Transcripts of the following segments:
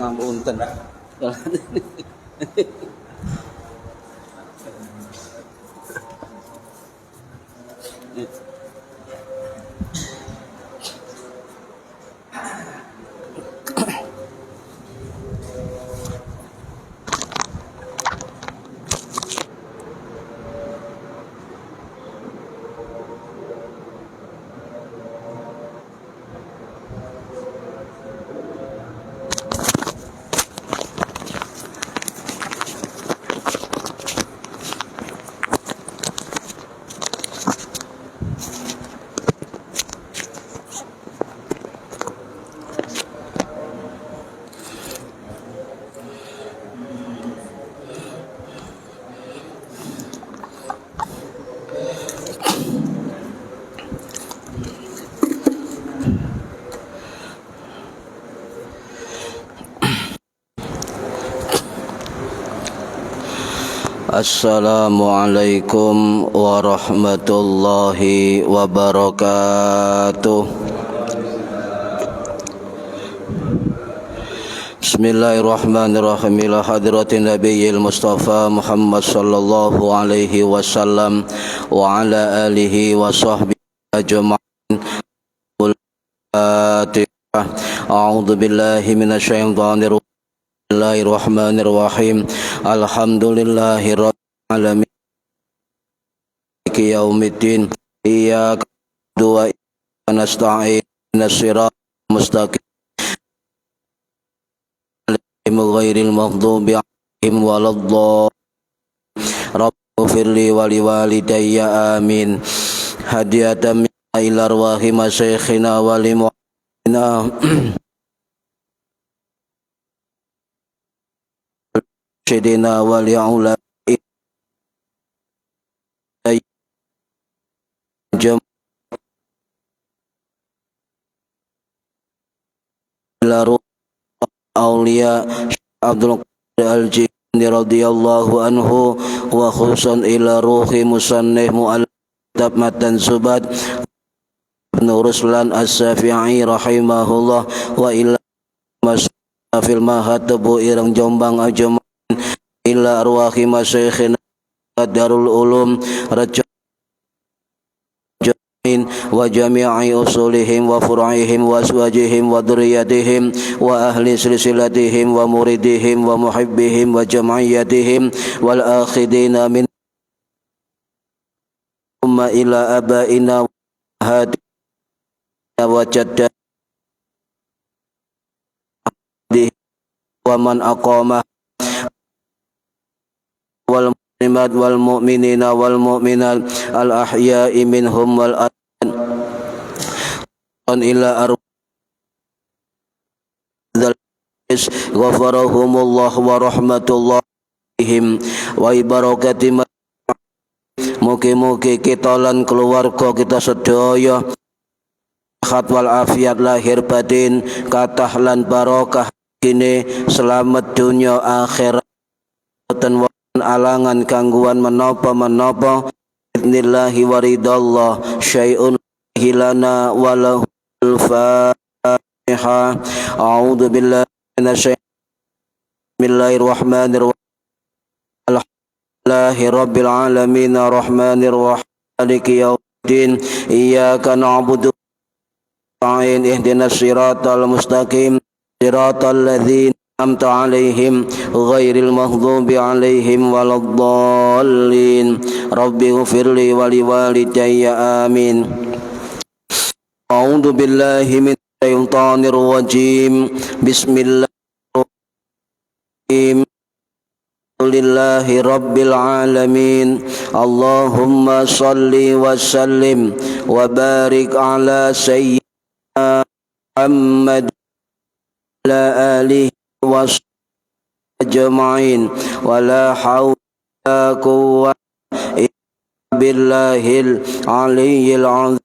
Ngapunten. Assalamualaikum warahmatullahi wabarakatuh. Bismillahirrahmanirrahim. Ila hadratin nabiyil mustafa Muhammad sallallahu alaihi wasallam wa ala alihi wa sahbihi ajma'in. A'udzu billahi minasyaitonir rajim. Bismillahirrahmanirrahim. Alhamdulillahi rabbil alamin. Maliki yaumiddin. Iyyaka na'budu wa iyyaka nasta'in. Ihdinas siratal mustaqim. Ghairil maghdubi 'alaihim waladdallin. Rabbighfirli wa liwalidayya amin. Hadiyatan ila arwahi masyayikhina wa limu'minina Syedina wal ya'ulai Laru Aulia Abdul Qadir Al-Jilani radhiyallahu anhu wa khususan ila ruhi musannif mu'allaf matan Subad Ibn Ruslan As-Safi'i rahimahullah wa ila masafil mahatabu irang Jombang ajam ila arwahi masyayikhina Darul Ulum Rajamin wa jami'i usulihim wa fur'ihim wa aswajihim wa dhurriyyatihim wa ahli silsilatihim wa muridihim wa muhibbihim wa jam'iyyatihim wal akhidina min umma ila abaina hadi wa jadda wa man aqama wal muslimat wal mu'minina wal mu'minat al ahya'i minhum wal amwat ila arwahil ghafarahumullah wa rahmatullahihim wa ibarakati. Mugi-mugi kita lan keluarga kita sedaya sehat wal afiat lahir batin, kathah lan barokah kini selamat dunia akhirat dan alangan gangguan menapa idnillahi waridallah syai'un hilana walahul fatiha. A'udzu billahi minasyaitonir rajim. Bismillahirrahmanirrahim. Alhamdulillahi rabbil alamin arrahmanir rahim maliki yaumiddin. Iyyaka na'budu wa nasta'in ihdinas siratal mustaqim siratal ladzina an'amta 'alaihim ghairil maghdubi 'alaihim waladdallin. Rabbighfirli wa liwalidayya amin. A'udzu billahi minasyaitonir rajim. Bismillahirrahmanirrahim. Alhamdulillahi rabbil alamin. Allahumma salli wa sallim wa barik ala sayyidina Muhammad ala alihi wa ajma'in wa la hawla quwwata illa billahil aliyyil azim.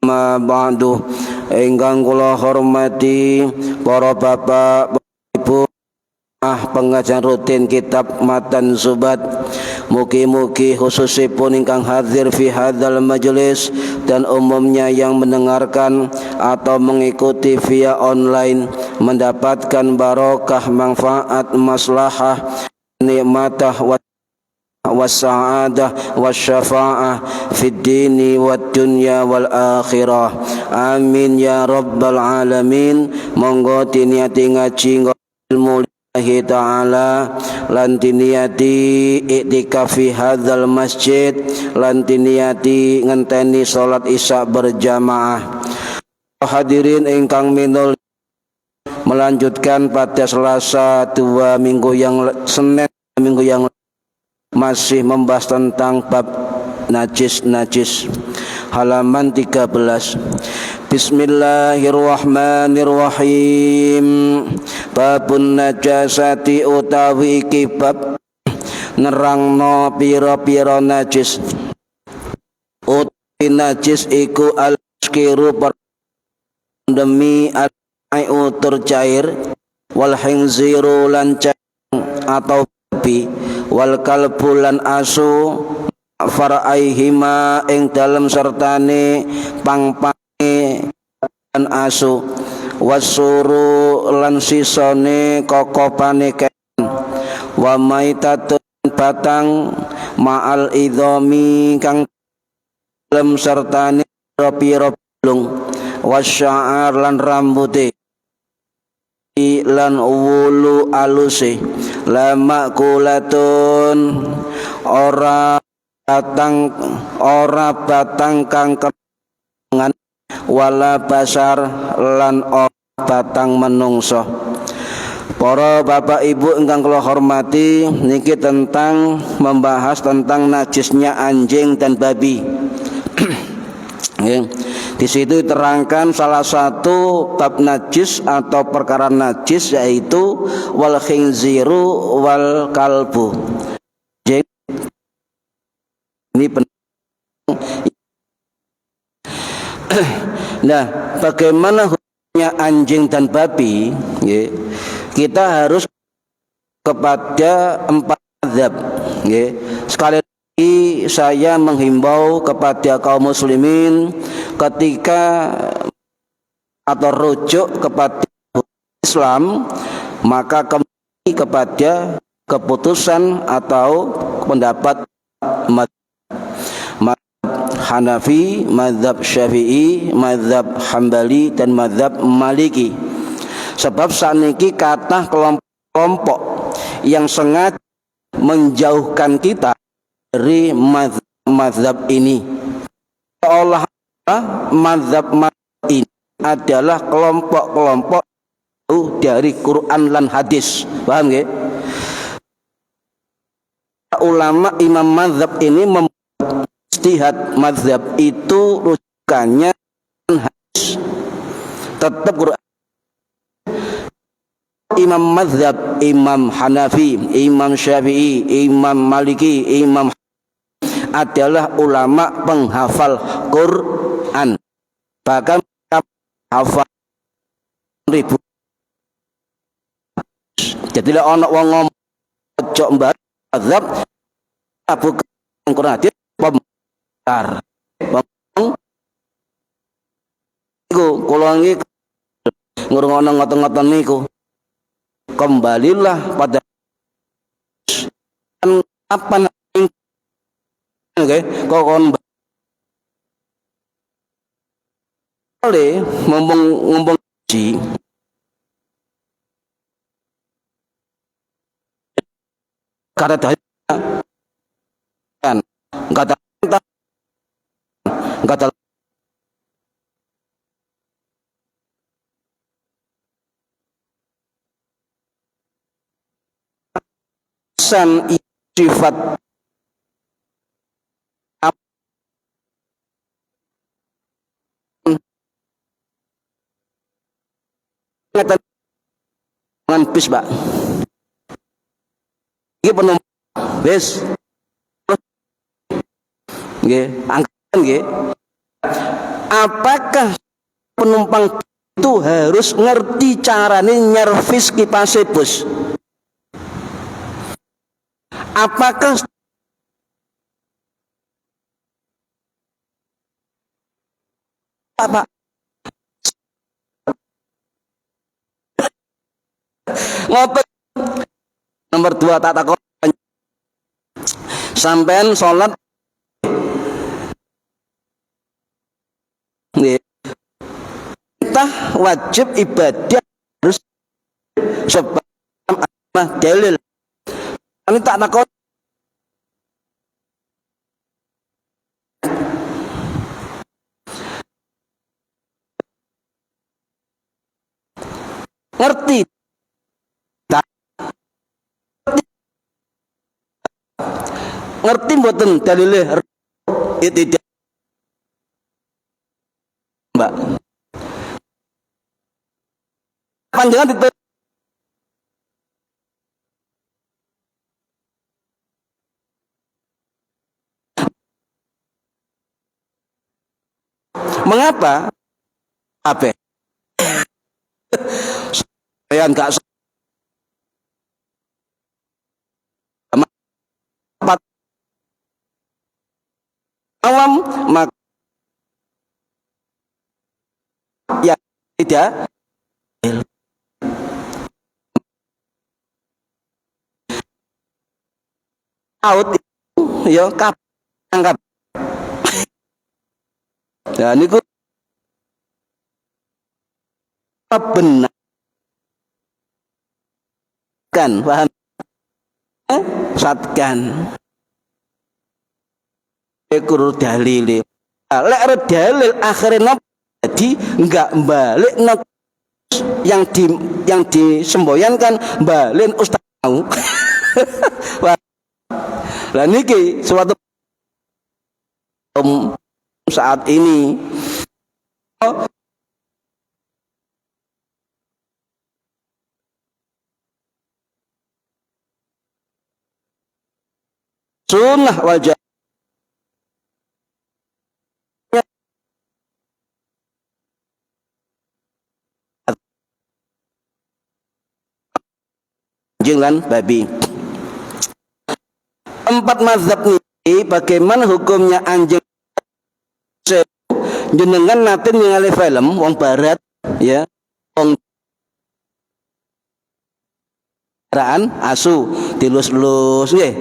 Ma ba'du. Ingkang kula hormati para bapak, ibu pengajian rutin kitab Matan Subad, mugi-mugi khususipun ingkang hadir fi hadzal majlis dan umumnya yang mendengarkan atau mengikuti via online mendapatkan barokah, manfaat, maslahah, nikmatah wasa'adah wasyafa'ah fid dini wad dunya wal akhirah. Amin ya rabbal alamin. Monggo tiniati ngaji ilmu lillahi ta'ala, lan tiniati iktikaf fi hadzal masjid, lan tiniati ngenteni salat isya berjamaah. Hadirin ingkang minul, melanjutkan pada Selasa Senin minggu yang masih membahas tentang bab najis halaman 13. Bismillahirrahmanirrahim. Babun najasati utawi iki bab nerangno pira-pira najis. Utawi najis iku al-skiru demi al-utur cair, wal khinziru lan atau babi, wal kalbu lan asu, faraihima ing dalem sertane pangpange lan asu, wasuru lan sisone kokopane ken, wa maitatun batang ma'al idhomi kang dalem sertane pira-pira bulung, wasya'ar lan rambute, lan wulu aluse, lama kulatun ora batang kang kengan, wala basar lan ora batang menungso. Para bapak ibu ingkang kula hormati, niki tentang membahas tentang najisnya anjing dan babi. Di situ diterangkan salah satu bab najis atau perkara najis, yaitu wal khinziru wal kalbu. Ini nah, bagaimana hukumnya anjing dan babi? Kita harus kepada 4 mazhab. Sekali lagi saya menghimbau kepada kaum muslimin, ketika atau rujuk kepada Islam, maka kembali kepada keputusan atau pendapat mazhab Hanafi, mazhab Syafi'i, mazhab Hambali, dan mazhab Maliki. Sebab saniki kathah kelompok yang sengaja menjauhkan kita dari mazhab ini. Seolah mazhab ini adalah kelompok-kelompok dari Quran dan hadis. Paham nggih? Ulama imam mazhab ini membuat ijtihad mazhab itu rujukannya hadis. Tetap Quran. Imam mazhab, Imam Hanafi, Imam Syafi'i, Imam Maliki, Imam adalah ulama penghafal Quran. Bahkan hafal ribu. Jadilah ana wong ngomong ojo mbah mazhab bukan Quran hadis pembenar. Iku kula niki ngurungono ngoten-ngoten niku. Kembalilah pada apa kokon boleh ngomong ji kata kan kata san sifat dengan bis Pak. Ini penumpang bis nggih, angkatan nggih. Apakah penumpang itu harus ngerti carane nyervis kipas bus? Apakah apa Ngoten. Nomor 2 tak takon. Sampean salat nggih. Kita wajib ibadah harus sebab dalil. Ini tak takon. Ngerti tak? Ngerti mboten dalile itu Mbak panjangan itu mengapa apa saya enggak awam maka ya tidak out ya anggap dan niku benar kan paham satkan ekur dalil lek dalil akhirnya jadi enggak balik yang disemboyankan balik ustaz mau lah niki suatu saat ini sunnah wajah anjing lan babi. 4 mazhab ini bagaimana hukumnya anjing jenengan nate ningali film wong barat ya wong raan asu dilus-lus nggih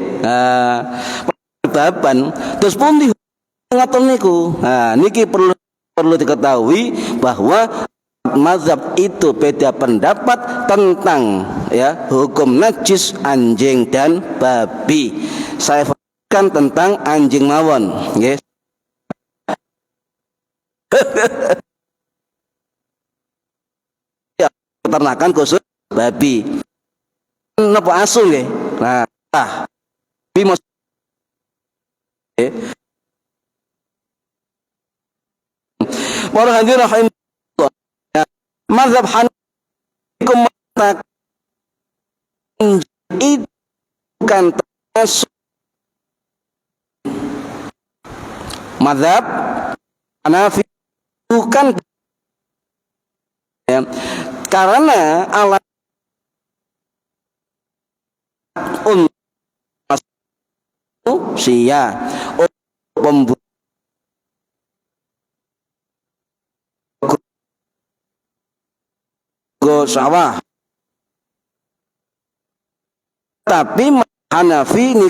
baban terus pundi ngoten niku. Nah niki perlu diketahui bahwa mazhab itu beda pendapat tentang ya hukum najis anjing dan babi. Saya kan tentang anjing mawon nggih. Ya, peternakan khusus babi. Napa asu nggih? Nah, bimos para hadirin rahimahullah. Mazhab Hanafi mengatakan itu bukan termasuk mazhab Hanafi bukan ya, karena alat manusia untuk sawah, tapi Hanafi ini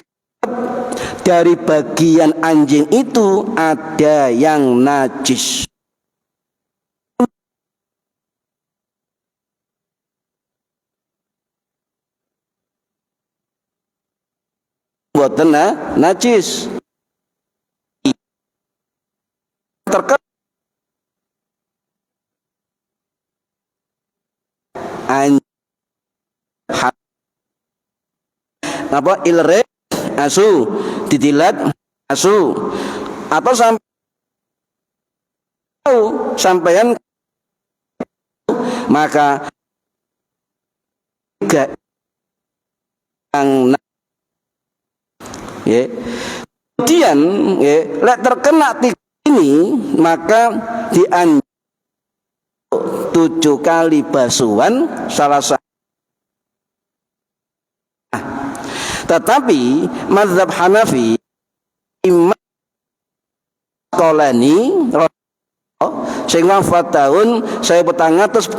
dari bagian anjing itu ada yang najis. Buatan najis. Terkait anjing apa ilre asu ditilat asu atau sampean maka gak yang ya kemudian ya lek terkena ini maka dianjur 7 kali basuhan salah satu. Tetapi mazhab Hanafi Imam Qolani sing wafat tahun 1449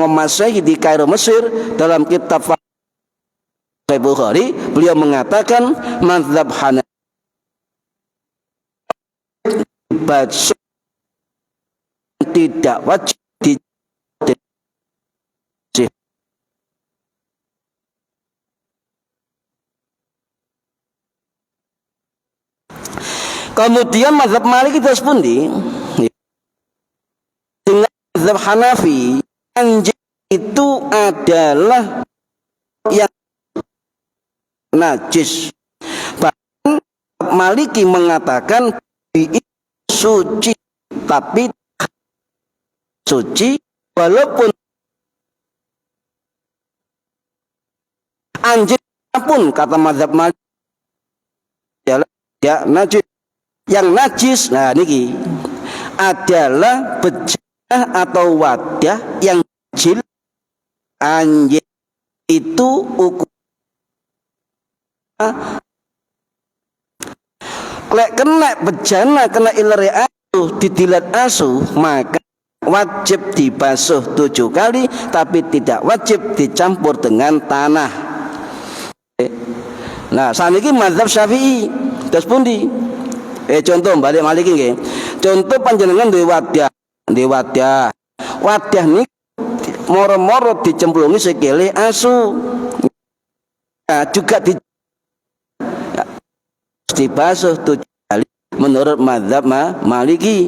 Masehi di Kairo Mesir. Dalam kitab Sahih Bukhari beliau mengatakan mazhab Hanafi tidak wajib di kemudian mazhab Maliki terus pundi dengan mazhab Hanafi anjing itu adalah yang najis. Bahkan Maliki mengatakan suci, tapi suci walaupun anjing pun kata mazhab Maliki adalah ya najis. Yang najis nah niki adalah bejana atau wadah yang kecil. Anjing itu ukuran lek kena bejana, kena ilare asu, didilat asu, maka wajib dibasuh 7 kali, tapi tidak wajib dicampur dengan tanah. Nah saniki mazhab Syafi'i terus pundi? Contoh balik Maliki nggih. Contoh panjenengan duwe wadah ini moro-moro dicemplungi sikile asu. Nah, juga dibasuh 7 kali menurut mazhab Maliki.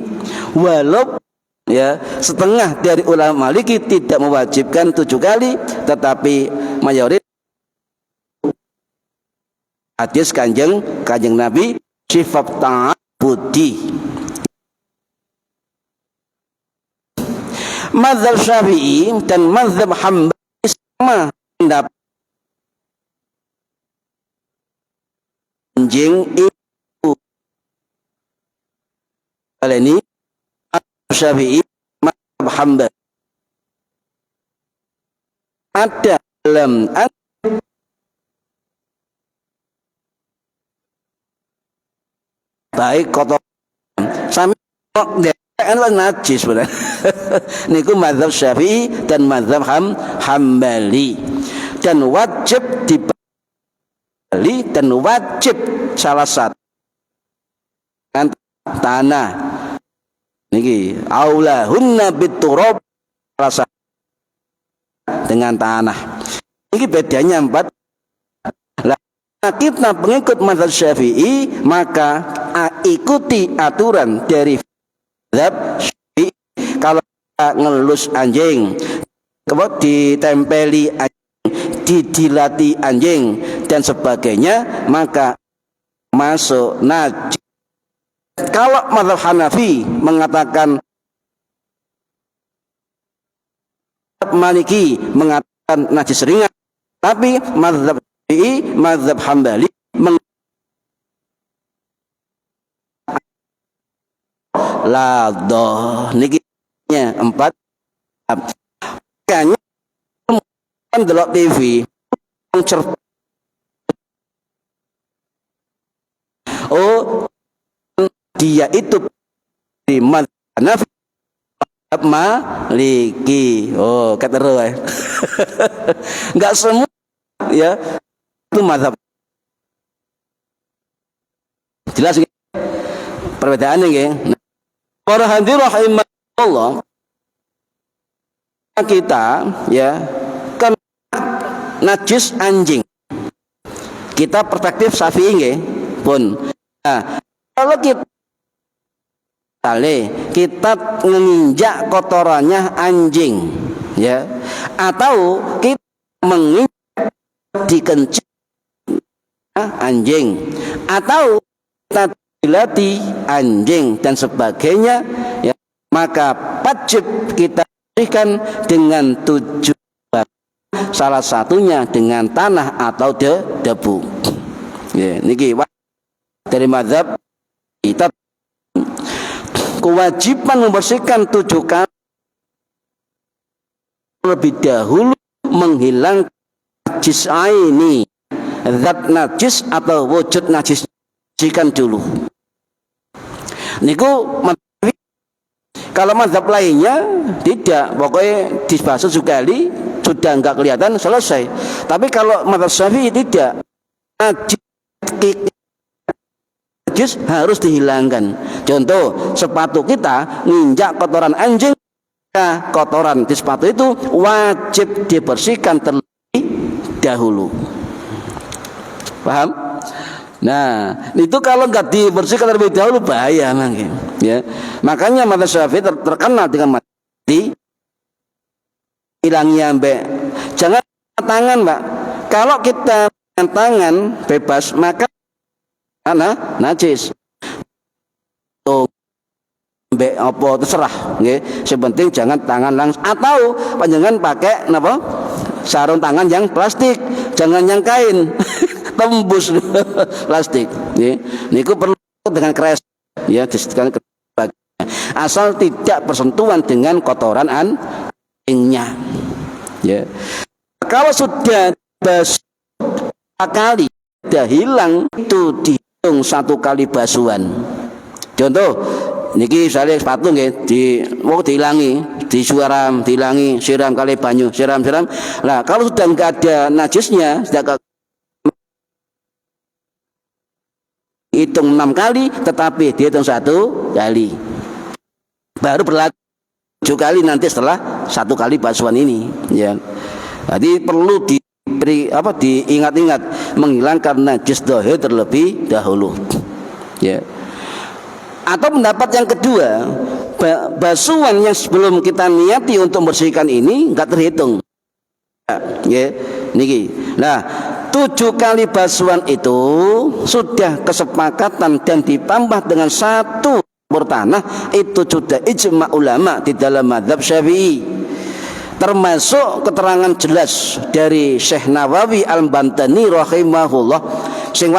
Walaupun ya setengah dari ulama Maliki tidak mewajibkan 7 kali, tetapi mayoritas hadis kanjeng Nabi sifat ta'abudi. Mazhab Syafi'i dan mazhab Hambali sama pendapat. Anjing itu kali ini Syafi'i mazhab Hambali ada dalam baik kotor sampai najis benar. Niku mazhab Syafi'i dan mazhab Hambali, dan wajib dibali dan wajib salah satu tanah niki aulahunna biturab, salah satu dengan tanah. Ini bedanya 4. Kita pengikut mazhab Syafi'i maka ikuti aturan dari mazhab Syafi'i. Kalau ngelus anjing, kemudian ditempeli anjing, didilati anjing dan sebagainya, maka masuk najis. Kalau mazhab Hanafi mengatakan, Maliki mengatakan najis ringan, tapi mazhab Syafi'i, mazhab Hambali ladoh niki 4. Kayaknya delok TV dia itu di mazhab Hanafi Maliki. Kata roh enggak semua ya itu mazhab. Jelas perbedaannya nggih. Para hadirin rahimakumullah, kita ya kan najis anjing. Kita perspektif Syafi'i nggih pun. Nah, kalau kita menginjak kotorannya anjing ya, atau kita menginjak dikencing anjing, atau kita dilati anjing dan sebagainya ya, maka wajib kita bersihkan dengan 7, salah satunya dengan tanah atau debu ya. Niki dari mazhab kita kewajiban membersihkan 7 kali lebih dahulu menghilangkan najis ini, zat najis atau wujud najis, bersihkan dulu. Niku Kalau mazhab lainnya tidak, pokoknya dibasuh sekali sudah enggak kelihatan selesai. Tapi kalau mazhab Syafi'i tidak, najis harus dihilangkan. Contoh, sepatu kita nginjak kotoran anjing, kotoran di sepatu itu wajib dibersihkan terlebih dahulu. Paham? Nah, itu kalau nggak dibersihkan terlebih dahulu bahaya mungkin. Ya, makanya mazhab Syafi'i terkenal dengan mati hilangnya ambek. Jangan tangan, Mbak. Kalau kita dengan tangan bebas maka najis. Mbek apa terserah, nggih. Sepenting jangan tangan langsung, atau panjenengan pakai napa? Sarung tangan yang plastik, jangan yang kain. Tembus plastik, nggih. Niku perlu dengan keras ya, disediakan asal tidak bersentuhan dengan kotoran anjingnya. Ya. Kalau sudah kali sudah hilang itu dihitung 1 kali basuhan. Contoh, niki misalnya sepatu nggih dihilangi, dihilangi, siram kali banyu, siram. Nah, kalau sudah enggak ada najisnya, sudah hitung 6 kali, tetapi dihitung 1 kali. Baru berlaku 7 kali nanti setelah 1 kali basuhan ini, ya. Jadi perlu diingat-ingat menghilangkan najis zahir terlebih dahulu, ya. Atau pendapat yang kedua, basuhan yang sebelum kita niati untuk membersihkan ini enggak terhitung, ya. Niki. Nah, 7 kali basuhan itu sudah kesepakatan dan ditambah dengan 1 tanah, itu sudah ijma ulama di dalam mazhab Syafi'i, termasuk keterangan jelas dari Syekh Nawawi Al-Bantani rahimahullah sing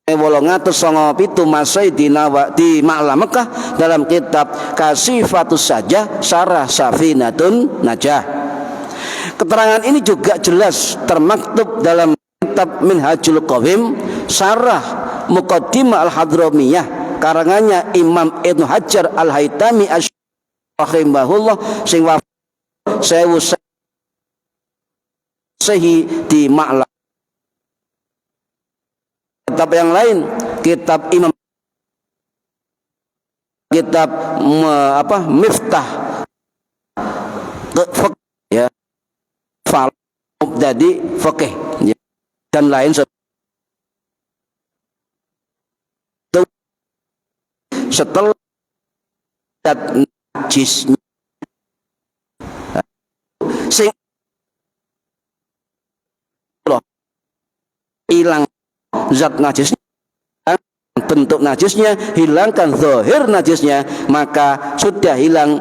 897 Masai di Ma'la Mekah dalam kitab Kasifatus Sajah Syarah Safinatun Najah. Keterangan ini juga jelas termaktub dalam kitab Minhajul Qawim Syarah Muqaddimah Al-Hadramiyah karangannya Imam Ibnu Hajar Al-Haytami rahimahullah sing sewu sehi di Ma'la. Kitab yang lain, kitab Imam, kitab Miftah ya, jadi fikih ya, dan lain setelah najisnya sing hilang zat najisnya, bentuk najisnya, hilangkan zahir najisnya, maka sudah hilang.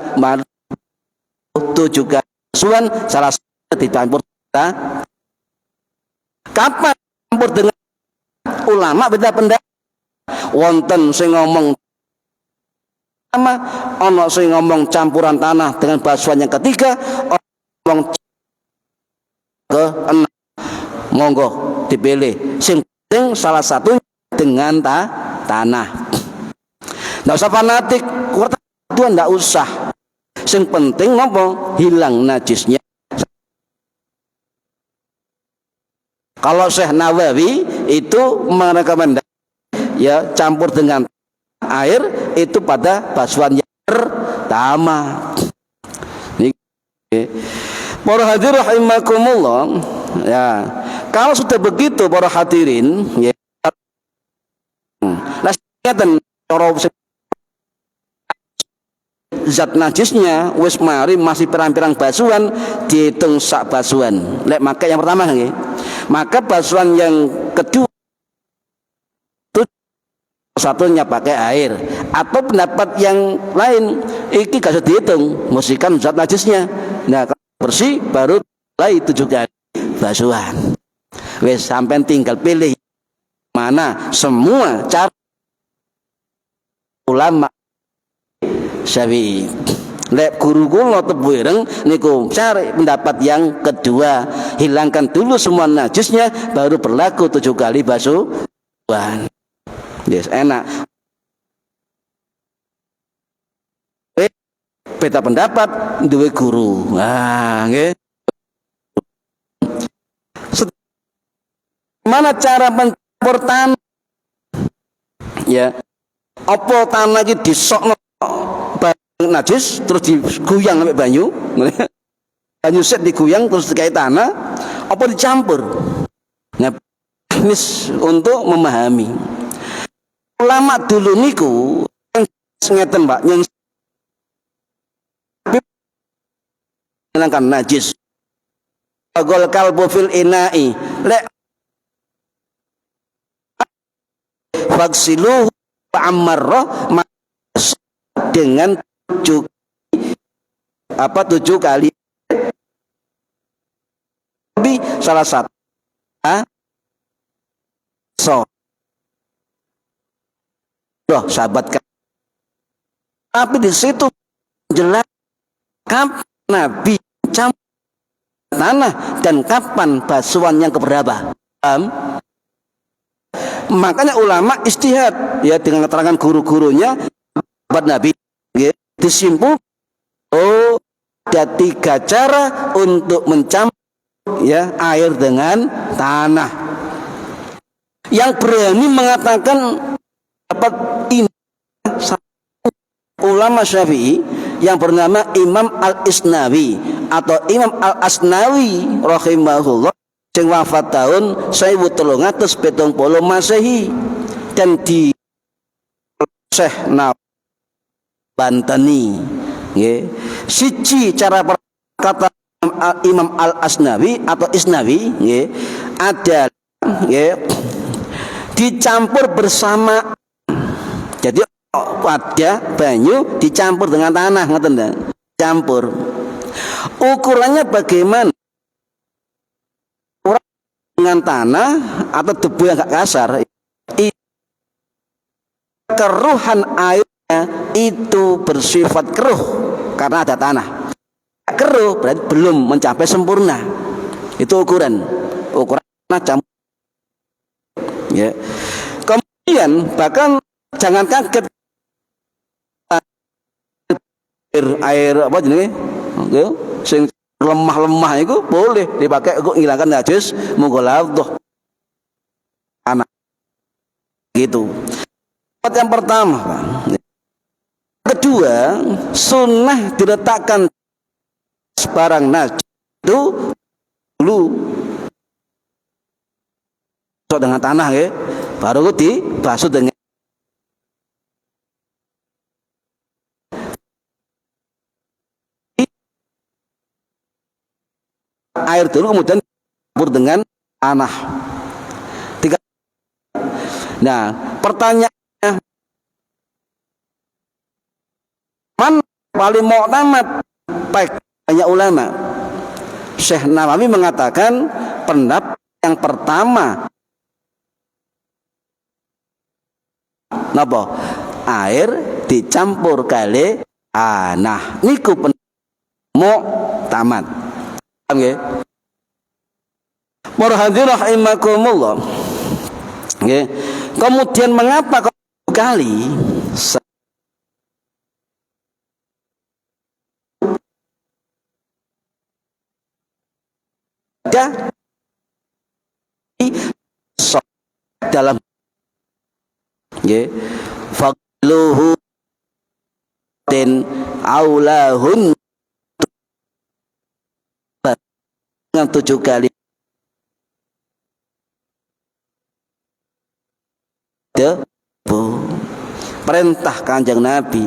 Itu juga suan salah satu dicampur. Kapan campur dengan ulama beda pendapat. Wonten sing ngomong sama, ono sing ngomong campuran tanah dengan basuhan yang ketiga, ngomong ke enam. Monggo dipilih, sing penting salah satu dengan tanah. Nggak usah fanatik, kuat itu nggak usah. Sing penting ngopo hilang najisnya. Kalau Syekh Nawawi itu merekomendasikan ya campur dengan air itu pada basuhan yang pertama. Para hadirin rahimakumullah, ya. Kalau sudah begitu para hadirin, ya. Nasihatkan zat najisnya wis mari masih pirang-pirang basuhan dihitung sak basuhan. Lek maka yang pertama nggih. Maka basuhan yang kedua satunya pakai air, atau pendapat yang lain iki gak usah dihitung, musikan zat najisnya. Nah, kalau bersih baru mulai 7 kali basuhan. Wes sampai tinggal pilih mana, semua cara ulama Syafi'i. Lek guru kula tebu ireng niku cari pendapat yang kedua, hilangkan dulu semua najisnya baru berlaku 7 kali basuhan. Yes, enak. beda pendapat duwe guru. Nah, nggih. Mana cara mencampur tanah? Ya. Apa tanah iki disokno najis terus diguyang sampai banyu. Banyu set diguyang terus dikai tanah, apa dicampur? Nah, teknis untuk memahami. Ulama dulu niku ngeten Pak, yang menghilangkan najis. Agol kalbu fil ina'i lek faksiluhu amarrah dengan 7 kali lebih salah satu sahabat. Tapi di situ jelas kapan Nabi campur tanah dan kapan basuhan yang keberapa. Makanya ulama istihad ya dengan keterangan guru-gurunya sahabat Nabi ya, disimpul ada 3 cara untuk mencampur ya air dengan tanah. Yang berani mengatakan dapat ini ulama Syafi'i yang bernama Imam Al-Isnawi atau Imam Al-Asnawi rahimahullah sing wafat tahun 1370 Masehi dan di Syekh Bantani nggih. Siji cara kata Imam Al-Asnawi atau Isnawi nggih ada nggih dicampur bersama. Jadi ada banyu dicampur dengan tanah, ngoten ta? Campur. Ukurannya bagaimana? Dengan tanah atau debu yang agak kasar. Keruhan airnya itu bersifat keruh karena ada tanah. Keruh berarti belum mencapai sempurna. Itu ukuran campur. Ya. Kemudian bahkan jangan kaget air apa jenenge? Sing lemah-lemah itu boleh dipakai untuk menghilangkan najis mughalladhah anak gitu. Yang pertama, Pak. Kedua, sunnah diletakkan barang najis itu dulu dengan tanah ya, baru dibasuh dengan air dulu kemudian campur dengan tanah. 3. Nah, pertanyaannya mana paling mu'tamad? Banyak ulama. Syekh Nawawi mengatakan pendapat yang pertama napa? Air dicampur kali tanah. Niku mu'tamad. Nggih. Para hadirin rahimakumullah. Nggih. Kemudian mengapa kok kali dalam nggih faqluhu den aulahun dengan 7 kali debu. Perintah Kanjeng Nabi.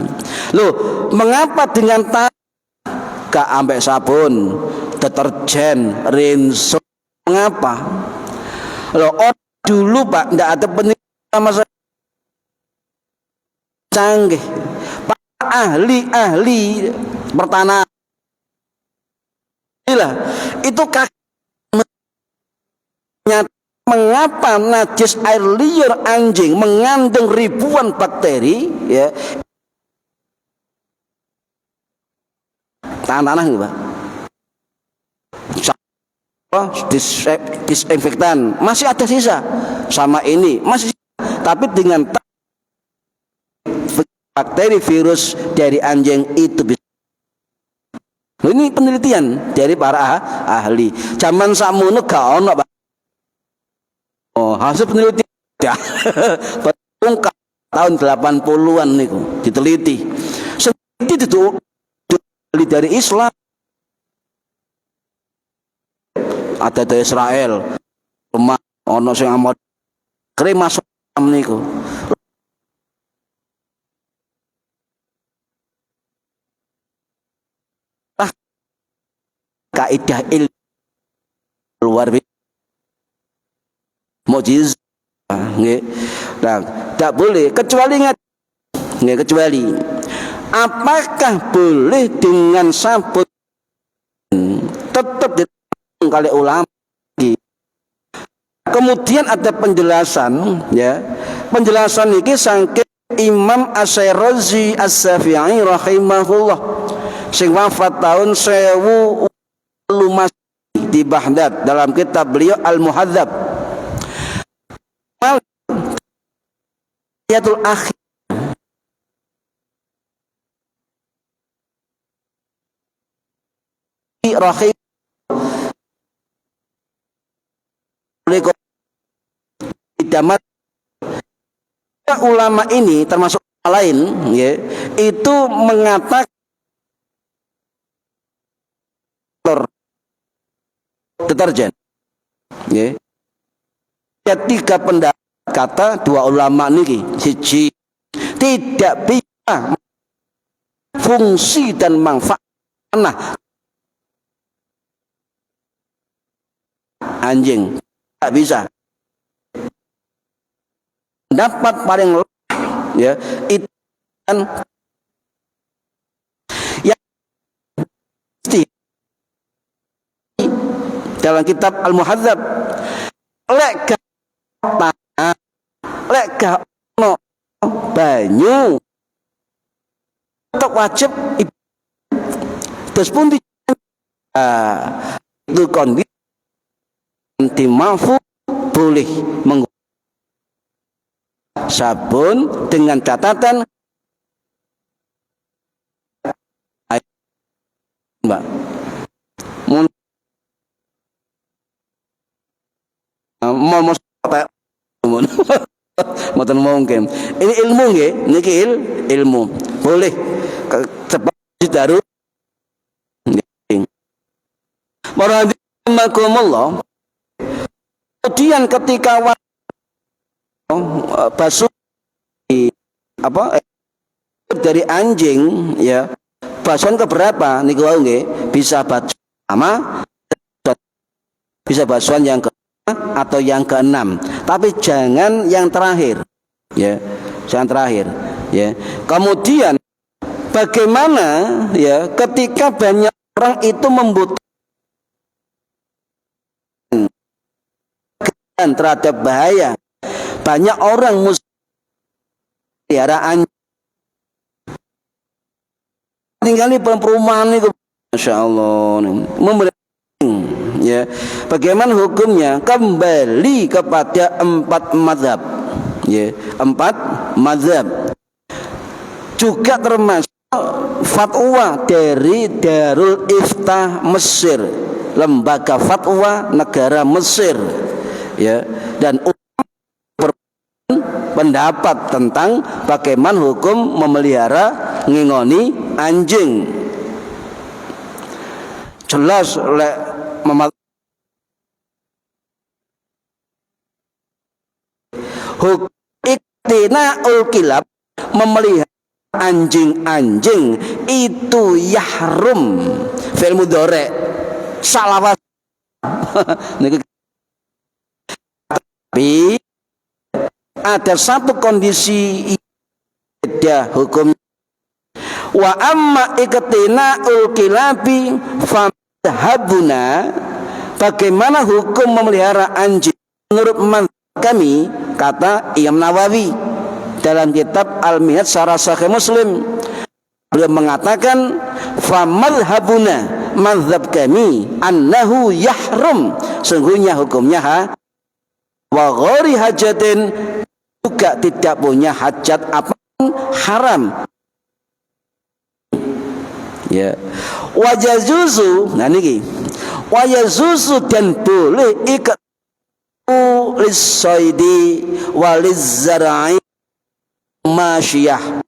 Loh, mengapa dengan gak ambek sabun, deterjen, rinso? Mengapa? Loh, dulu Pak ndak ada penelitian sama saya canggih. Pak ahli pertanahan itu mengapa najis air liur anjing mengandung ribuan bakteri ya tanah gitu Pak. Disinfektan masih ada sisa sama ini masih sisa. Tapi dengan bakteri virus dari anjing itu bisa Ini penelitian dari para ahli. Zaman sakmono gak ono, Pak. Oh, hasil penelitian ya. Pengungkap tahun 80-an niku diteliti. Seperti itu dari Islam, ada dari Israel, rumah ono sing amat krim masuk niku. Kaidah ilmu luar biasa, mukjizat, nggih. Nah, tak boleh kecuali nggih, kecuali apakah boleh dengan sabut tetap ditanggung kali ulama. Kemudian ada penjelasan, ya. Penjelasan ini saking Imam Asy-Syirazi As-Syafi'i rahimahullah sing wafat tahun 1000 di Baghdad, dalam kitab beliau Al-Muhadzab. Ayatul akhir rahim damat ulama ini termasuk lain, ya, itu mengatakan deterjen, ya. Ada 3 pendapat kata dua ulama niki. Siji, tidak bisa fungsi dan manfaat anjing, tidak bisa. Pendapat paling ya itu kan yang dalam kitab Al-Muhadzab, lek ono banyu tetap wajib terus pun itu kondisi anti mampu boleh menggunakan sabun dengan catatan Mbak mau mboten mungkin. Ini ilmu nggih, niki ilmu. Boleh cepat daru. Marhamatullah. Kemudian ketika basuh apa dari anjing, ya, basuhan keberapa niku wae nggih, bisa basuhan pertama, bisa basuhan yang atau yang ke-6, tapi jangan yang terakhir, ya, jangan terakhir, ya. Kemudian bagaimana, ya, ketika banyak orang itu membutuhkan terhadap bahaya, banyak orang pelihara tinggal di perumahan itu, masya Allah, ya, bagaimana hukumnya? Kembali kepada 4 mazhab, ya, 4 mazhab, juga termasuk fatwa dari Darul Iftah Mesir, lembaga fatwa negara Mesir, ya, dan pendapat tentang bagaimana hukum memelihara ngingoni anjing. Jelas oleh hukum iktina'ul kilab, memelihara anjing-anjing itu yahrum fil mudhari salawat. Tapi ada satu kondisi beda hukum. Wa amma iktina'ul kilabi famdhabuna, bagaimana hukum memelihara anjing menurut kami, kata Imam Nawawi dalam kitab Al-Minhaj Syarah Sahih Muslim, beliau mengatakan famadhabuna, mazhab kami, annahu yahrum, sungguhnya hukumnya wa ghairi hajatin, juga tidak punya hajat apapun, haram, Ya. Wajazuzu, nah niki. Wajazuzu dan boleh ikat lisaidi walizzarai masyiyah.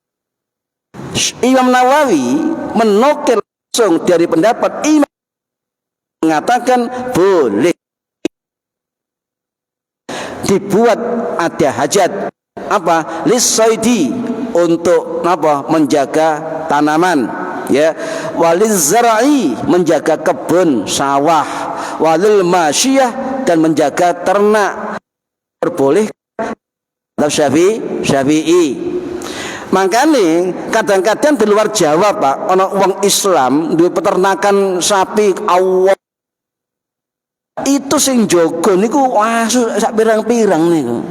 Imam Nawawi menukil langsung dari pendapat Imam mengatakan boleh dibuat ada hajat apa lisaidi untuk apa menjaga tanaman ya, walizzara'i menjaga kebun sawah, walil masyiyah dan menjaga ternak berboleh Syafi'i. Makanya kadang-kadang di luar Jawa Pak, ono wong Islam duwe peternakan sapi Allah itu sing jogo niku sak pirang-pirang niku.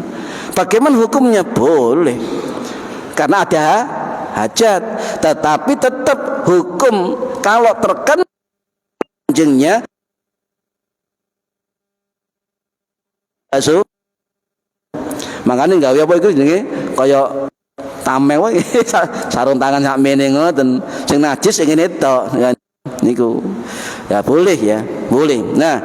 Bagaimana hukumnya? Boleh karena ada hajat, tetapi tetap hukum kalau terkena anjingnya asuh. Makanya gawe apa iku jenenge kaya tameng wae sarung tangan sak mene ngoten sing najis sing ngene tok niku ya boleh ya boleh. Nah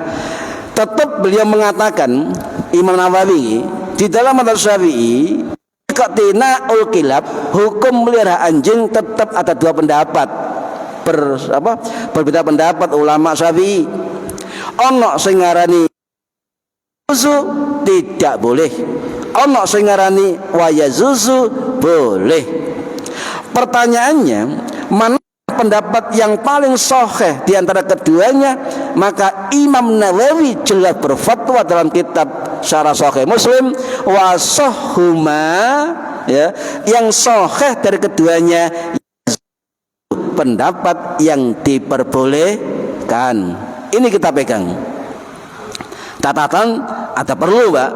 tetap beliau mengatakan Imam Nawawi di dalam mazhab Syafi'i katina ul kilab hukum melihara anjing tetap ada dua pendapat berbeda pendapat ulama Syafi'i. Ono sing ngarani tidak boleh, ono sing ngarani wayazuzu boleh. Pertanyaannya, mana pendapat yang paling sahih di antara keduanya? Maka Imam Nawawi jelas berfatwa dalam kitab Syarah Sahih Muslim wasahhuma ya, yang sahih dari keduanya pendapat yang diperbolehkan. Ini kita pegang. Catatan ada perlu, Pak.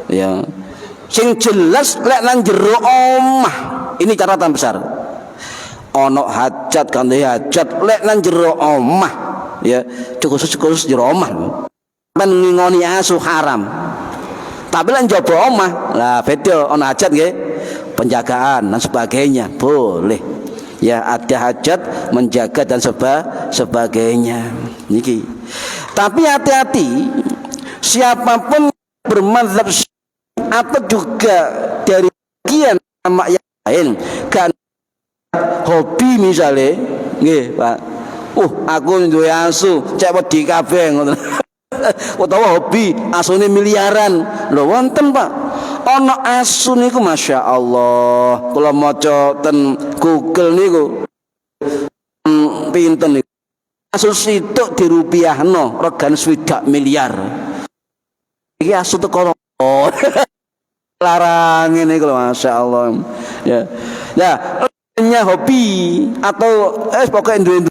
Ya. Sing jelas lek nang jero omah. Ini catatan besar. Ono hajat kanthi hajat lek nang jero omah. Ya, cukup jero omah. Men ngingoni asu haram. Tapi lek njaba omah, lah beda ono hajat nggih. Penjagaan dan sebagainya boleh. Ya, ada hajat menjaga dan sebagainya. Niki. Tapi hati-hati siapapun bermadzhab atau juga dari bagian sama yang lain kan hobi misalnya nggih Pak, aku duwe asu cek wedi kabeh ngoten utawa hobi asune miliaran lho wonten Pak, ana asu niku Masya Allah kula maca ten Google niku pinten niku asu situk dirupiahno regane 20 miliar. Iki asu teko larang ini kalau Masya Allah ya. Nah hanya hobi atau pokoknya duwe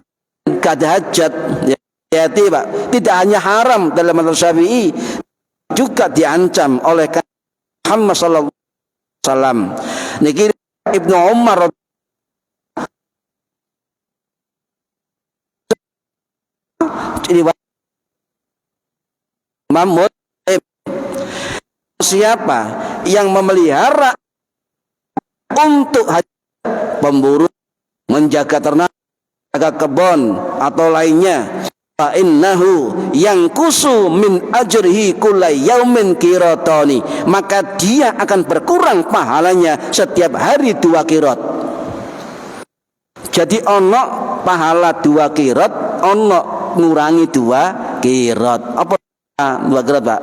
gak ada hajat ya, hati Pak, tidak hanya haram dalam mazhab Syafi'i juga diancam oleh Muhammad sallallahu alaihi wasallam. Niki Ibnu Umar ini Mahmud, siapa yang memelihara untuk pemburu, menjaga ternak, menjaga kebun atau lainnya, fa innahu yanqusu min ajrihi kulla yaumin qiratani, maka dia akan berkurang pahalanya setiap hari 2 qirat. Jadi ono pahala 2 qirat, ono ngurangi 2 qirat. Apa 2 qirat Pak?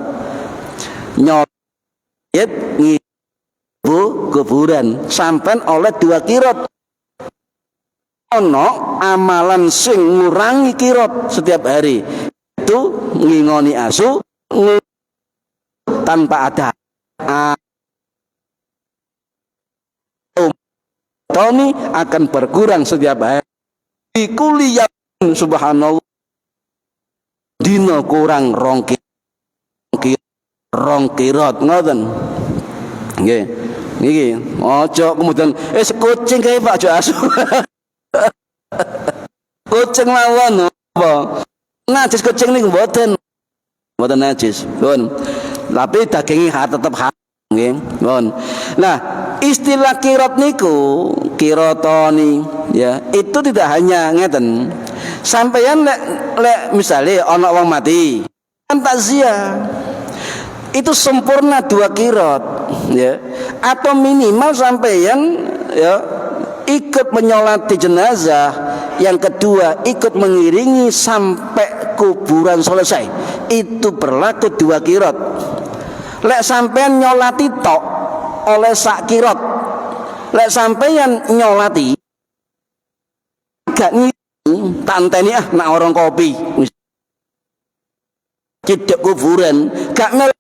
Nyolip ngibu kuburan sampai oleh 2 qirat. Ono amalan sing ngurangi qirat setiap hari itu ngingoni asu tanpa ada Tony akan berkurang setiap hari. Kuliah subhanallah dino kurang rong kirot ngoten nggih niki aja kemudian kucing kae Pak aja asu kucing mawon apa najis kucing niku mboten najis pun tapi dagingnya tetap halal nggih pun. Nah istilah kirot niku kirotoni ya, itu tidak hanya ngeten. Sampeyan lek misale ana wong mati kan takziah, itu sempurna 2 kirot ya, atau minimal sampeyan ya ikut menyolati jenazah, yang kedua ikut mengiringi sampai kuburan selesai, itu berlaku 2 kirot. Lek sampeyan nyolati tok oleh sak kirot, lek sampeyan nyolati gak tanteni nak orang kopi cedek kuburan gak mel,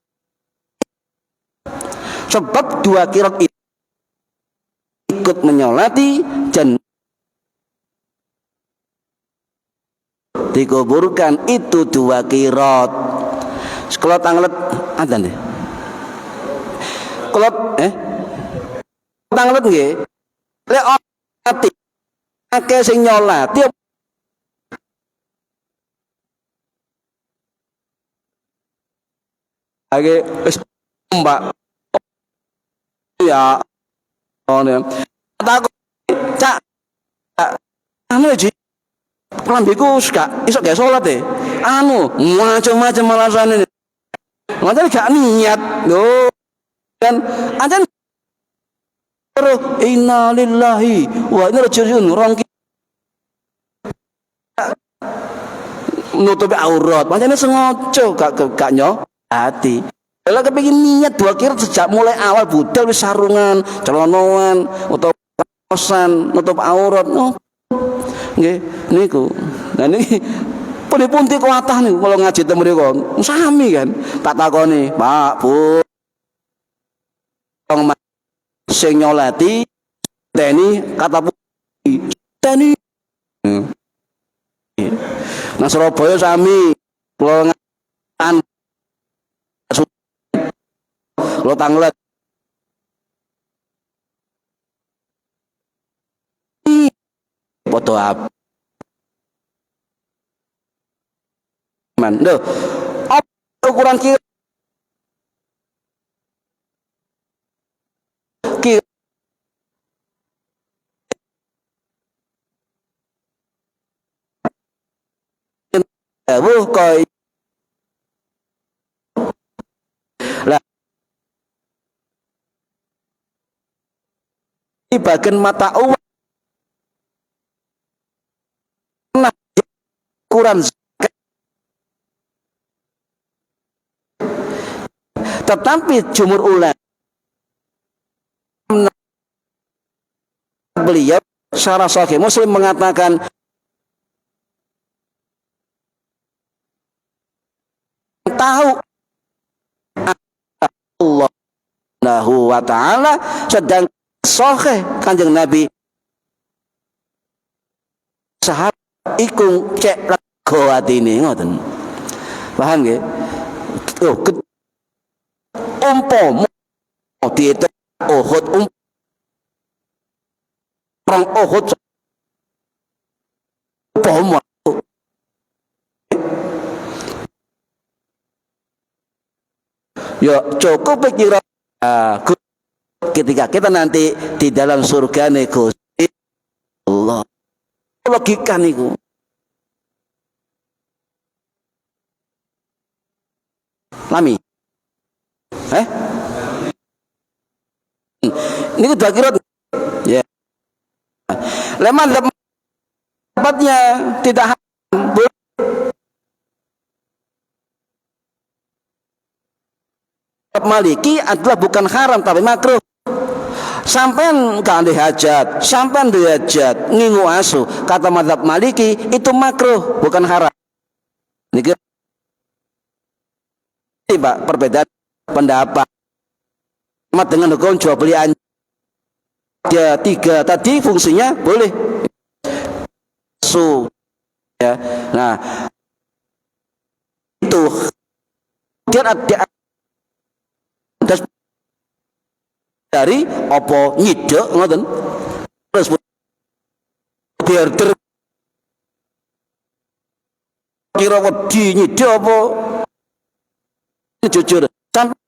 sebab 2 kirot itu ikut menyolati dan dikuburkan, itu 2 kirot. Kalau tanglet ada deh, kalau tanglet nggih lek mati akeh sing nyolati age wis mbak ya ono takut cak anu iki lambeku gak iso gak salat anu macam-macam alasane ngoten gak niat lho kan ancen inna lillahi wa inna ilaihi raji'un rong nutupi aurat pancene sengaja gak nyo hati. Kalau kepengin niat 2 kirot sejak mulai awal budal wis sarungan, celonoan utawa kosan nutup aurat nggih niku. Nah niki pundi-pundi kuwatah niku kalau ngaji teng mriku sami kan tak takoni Pak Bu sing nyolati teni kata teni nah Surabaya sami kula lo tanglet foto apa man lho ukuran kira koi lah di bagian mata uang nah ukuran tetapi jumhur ulama beliau syarah Sahih Muslim mengatakan tahu Allah wa ta'ala sedang Sahih Kanjeng Nabi sahabat ikung cek lego atine ngoten paham nggih umpama diitung Uhud perang Uhud umpama ya cukup pikiran ketika kita nanti di dalam surga nego Allah logika niku lami niku dua kirot ya lemah dapatnya tidak Maliki adalah bukan haram tapi makruh. Sampean gak ada hajat, sampean ada hajat ngingu asu, kata mazhab Maliki itu makruh bukan haram. Niki Pak perbedaan pendapat dengan hukum jual beli anjing. Dia 3 tadi fungsinya boleh asu ya. Nah itu dia ada dari apa nyidek ngoten terus biar kira wedi nyidek apa jujur sampai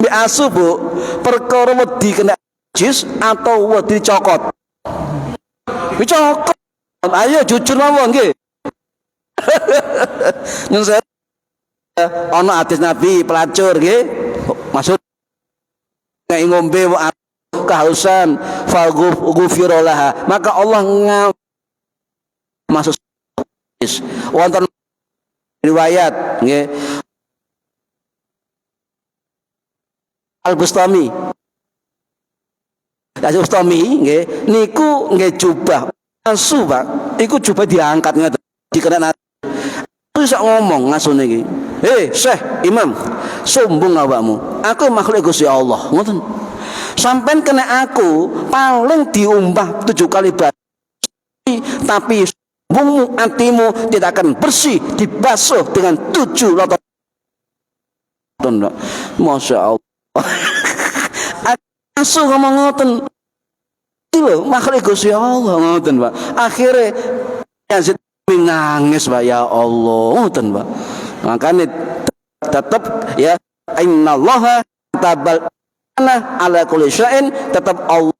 mbek asu Bu perkara wedi kena najis atau wedi cokot dicokot ayo jujur mawon nggih nyun saya ana hadis Nabi pelacur nggih maksud nek ngombe kehausan faghfirolaha maka Allah masuk wonten riwayat nggih Al-Bustami nggih niku nggih jubah asu Pak iku jubah diangkat ngoten dikena terus ngomong ngasune iki Syekh Imam sombong awakmu aku makhluk Gusti Allah ngoten sampean kena aku paling diumbah 7 kali tapi sombongmu hatimu tidak akan bersih dibasuh dengan 7 lotos Masya Allah asu ngomong ngoten iki lho makhluk Gusti Allah ngoten Pak akhire Yazid nangis Pak ya Allah ngoten Pak makanya tetap ya innallaha tabal ala kulli syai'in tetap Allah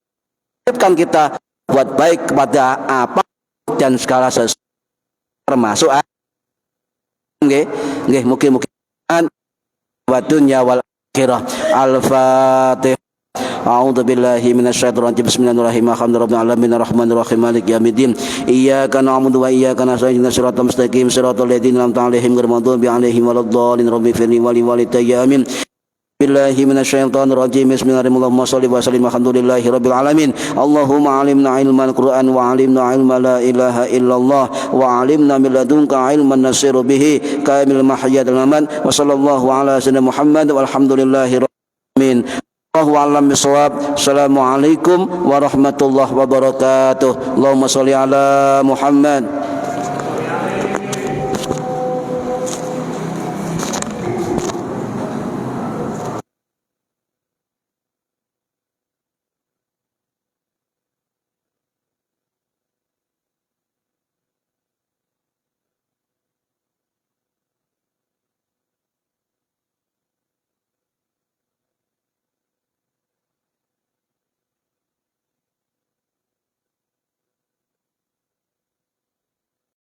kan kita buat baik kepada apa dan segala sesuatu termasuk nggih mugi-mugi wa dunya wal akhirah al-fatihah a'udzu billahi minasyaitonir rajim bismillahirrahmanirrahim alhamdulillahi rabbil alamin arrahmanir rahim maliki yaumiddin iyyaka na'budu wa iyyaka nasta'in shiratal mustaqim shiratal ladzina an'amta 'alaihim ghairil maghdubi 'alaihim waladdallin rabbighfirli wa li walidayya amin billahi minasyaitonir rajim bismillahirrahmanirrahim shalli wa sallim alhamdulillahi rabbil alamin allahumma 'allimna ilmal qur'an wa 'allimna ilma la ilaha illallah wa 'allimna min ladunka ilman nasiru bihi kamil mahya wal mamat wa sallallahu ala sayyidina Muhammad walhamdulillahi rabbil alamin Allahu a'lam bishawab. Assalamualaikum warahmatullahi wabarakatuh. Allahumma shalli ala Muhammad.